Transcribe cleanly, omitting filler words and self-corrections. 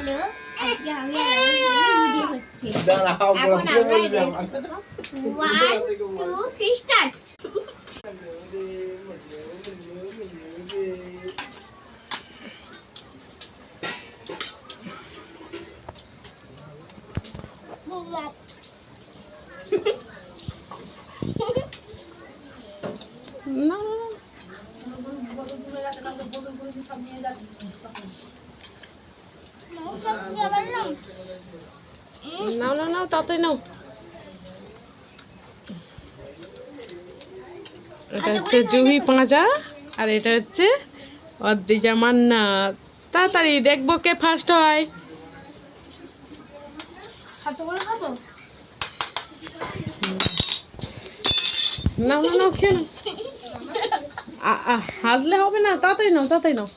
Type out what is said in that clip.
Hello, আজকে আমি আর আমার ভিডিও হচ্ছে। এখন আমরা 1 2 3 স্টার্ট। না নাও নাও নাও তাড়াতাড়ি নাও। এটা হচ্ছে জুহি পাঁজা আর এটা হচ্ছে অদ্রিজা মান্না। তাড়াতাড়ি দেখবো কে ফার্স্ট হয়। নাও নাও নাও খেয়ে নাও। হাসলে হবে না, তাড়াতাড়ি নাও তাড়াতাড়ি নাও।